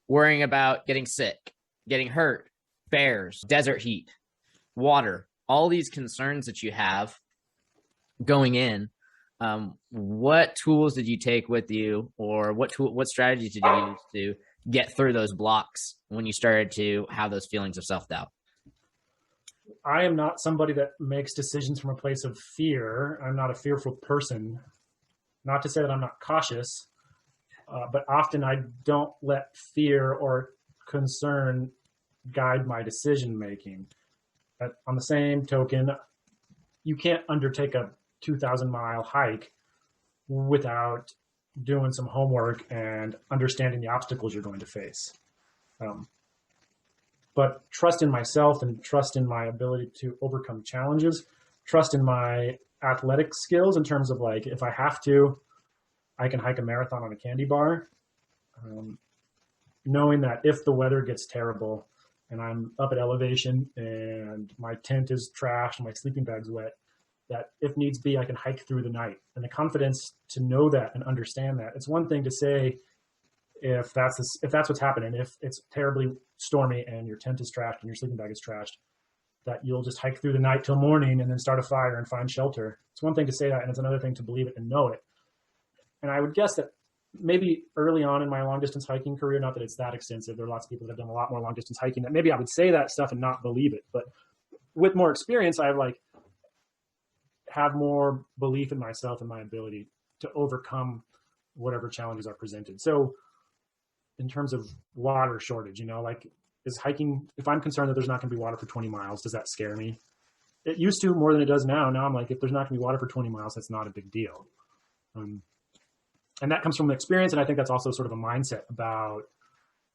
worrying about getting sick, getting hurt, bears, desert heat, water, all these concerns that you have going in. What tools did you take with you, or what strategies did you use to get through those blocks when you started to have those feelings of self-doubt? I am not somebody that makes decisions from a place of fear. I'm not a fearful person. Not to say that I'm not cautious, but often I don't let fear or concern guide my decision making. But on the same token, you can't undertake a 2,000-mile hike without doing some homework and understanding the obstacles you're going to face. But trust in myself and trust in my ability to overcome challenges, trust in my athletic skills in terms of, like, if I have to, I can hike a marathon on a candy bar. Knowing that if the weather gets terrible and I'm up at elevation and my tent is trashed and my sleeping bag's wet, that if needs be, I can hike through the night. And the confidence to know that and understand that. It's one thing to say, if that's what's happening, if it's terribly stormy and your tent is trashed and your sleeping bag is trashed, that you'll just hike through the night till morning and then start a fire and find shelter. It's one thing to say that, and it's another thing to believe it and know it. And I would guess that maybe early on in my long distance hiking career, not that it's that extensive, there are lots of people that have done a lot more long distance hiking, that maybe I would say that stuff and not believe it. But with more experience, I have more belief in myself and my ability to overcome whatever challenges are presented. So in terms of water shortage, is hiking, if I'm concerned that there's not going to be water for 20 miles, does that scare me? It used to more than it does now. Now I'm like, if there's not going to be water for 20 miles, that's not a big deal. And that comes from experience. And I think that's also sort of a mindset about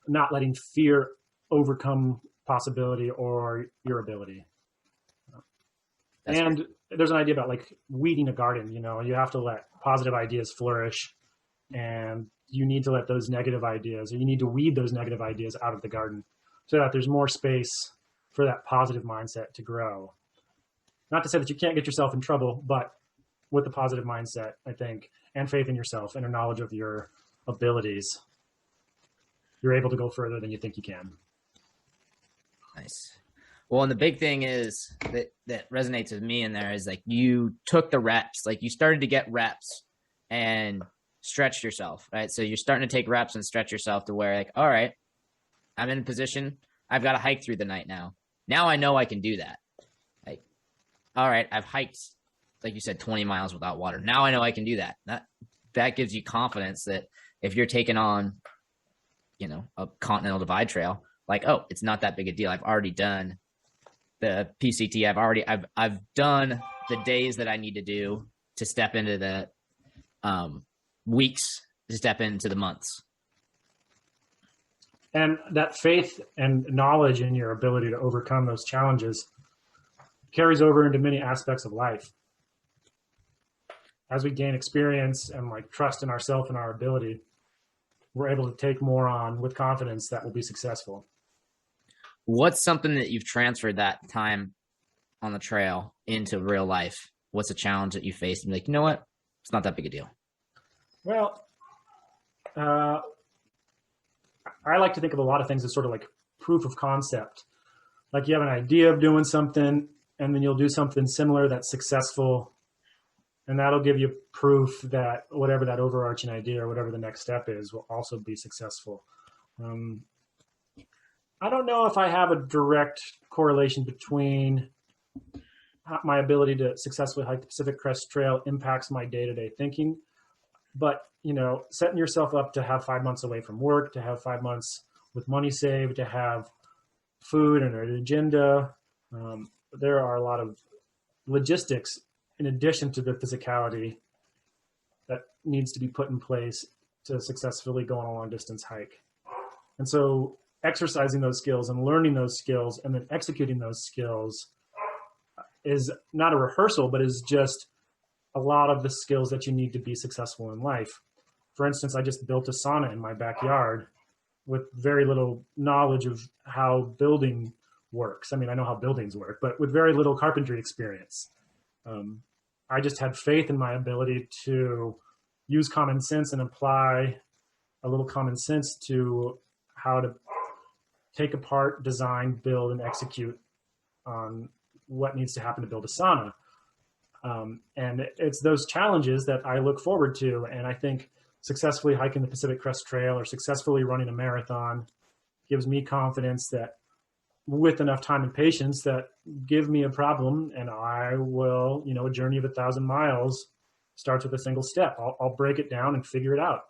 not letting fear overcome possibility or your ability. And there's an idea about weeding a garden. You have to let positive ideas flourish, and you need to let those negative ideas, or you need to weed those negative ideas out of the garden so that there's more space for that positive mindset to grow. Not to say that you can't get yourself in trouble, but with the positive mindset, I think, and faith in yourself and a knowledge of your abilities, you're able to go further than you think you can. Nice. Well, and the big thing is that resonates with me in there is you took the reps, you started to get reps and stretched yourself, right? So you're starting to take reps and stretch yourself to where all right, I'm in a position, I've got to hike through the night now. Now I know I can do that. All right, I've hiked, like you said, 20 miles without water. Now I know I can do that. That gives you confidence that if you're taking on, a continental divide trail, oh, it's not that big a deal. I've already done the PCT. I've done the days that I need to do to step into the weeks, to step into the months. And that faith and knowledge in your ability to overcome those challenges carries over into many aspects of life. As we gain experience and trust in ourselves and our ability, we're able to take more on with confidence that will be successful. What's something that you've transferred that time on the trail into real life? What's a challenge that you faced and you know what? It's not that big a deal. Well, I like to think of a lot of things as sort of proof of concept. You have an idea of doing something, and then you'll do something similar that's successful, and that'll give you proof that whatever that overarching idea or whatever the next step is will also be successful. I don't know if I have a direct correlation between my ability to successfully hike the Pacific Crest Trail impacts my day-to-day thinking, but setting yourself up to have 5 months away from work, to have 5 months with money saved, to have food and an agenda, there are a lot of logistics in addition to the physicality that needs to be put in place to successfully go on a long distance hike. And so exercising those skills and learning those skills and then executing those skills is not a rehearsal, but is just a lot of the skills that you need to be successful in life. For instance, I just built a sauna in my backyard with very little knowledge of how building works. I mean, I know how buildings work, but with very little carpentry experience. I just had faith in my ability to use common sense and apply a little common sense to how to take apart, design, build, and execute on what needs to happen to build a sauna. And it's those challenges that I look forward to. And I think successfully hiking the Pacific Crest Trail or successfully running a marathon gives me confidence that with enough time and patience, that give me a problem and I will, a journey of 1,000 miles starts with a single step. I'll break it down and figure it out.